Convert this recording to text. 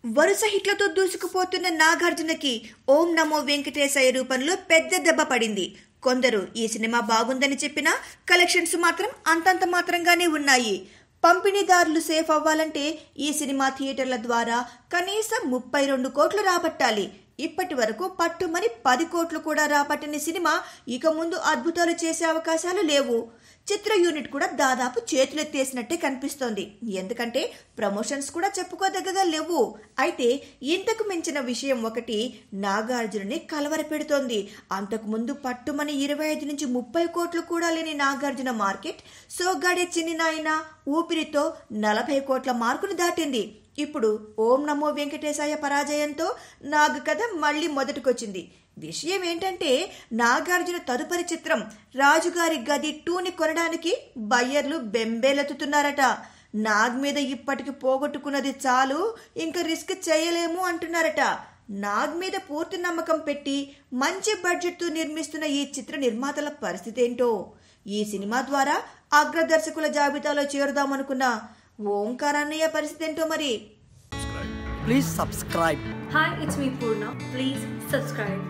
వరుస హిట్లతో దూసుకుపోతున్న నాగార్జునకి ఓం నమో వెంకటేశయ్య రూపంలో పెద్ద దెబ్బ పడింది. కొందరు ఈ సినిమా బాగుందని చెప్పినా కలెక్షన్స్ మాత్రం అంతంత మాత్రంగానే ఉన్నాయి. పంపిణీదారులు సేఫ్ అవ్వాలంటే ఈ సినిమా థియేటర్ల ద్వారా కనీసం 32 కోట్లు రాబట్టాలి. ఇప్పటి వరకు పట్టుమని 10 కోట్లు కూడా రాబట్టిన సినిమా ఇక ముందు అద్భుతాలు చేసే అవకాశాలు లేవు. చిత్ర యూనిట్ కూడా దాదాపు చేతులెత్తేసినట్టే కనిపిస్తోంది. ఎందుకంటే ప్రమోషన్స్ కూడా చెప్పుకోదగ్గగా లేవు. అయితే ఇంతకు మించిన విషయం ఒకటి నాగార్జునని కలవర పెడుతోంది. అంతకు ముందు పట్టుమని 25 నుంచి 30 కోట్లు కూడా లేని నాగార్జున మార్కెట్ సోగ్గాడే చిన్ని నాయన ఊపిరితో 40 కోట్ల మార్కును దాటింది. ఇప్పుడు ఓం నమో వెంకటేశయ్య పరాజయంతో నాగ్ కథ మళ్లీ మొదటికొచ్చింది. విషయం ఏంటంటే నాగార్జున తదుపరి చిత్రం రాజుగారి గది 2ని కొనడానికి బయ్యర్లు బెంబేలెత్తుతున్నారట. నాగ్ మీద ఇప్పటికి పోగొట్టుకున్నది చాలు, ఇంకా రిస్క్ చేయలేము అంటున్నారట. నాగ్ మీద పూర్తి నమ్మకం పెట్టి మంచి బడ్జెట్తో నిర్మిస్తున్న ఈ చిత్ర నిర్మాతల పరిస్థితి ఏంటో. ఈ సినిమా ద్వారా అగ్రదర్శకుల జాబితాలో చేరుదామనుకున్న ఓంకార్ అన్నయ్య పరిస్థితి ఏంటో మరి. Please subscribe. Hi, it's me Purna. Please subscribe.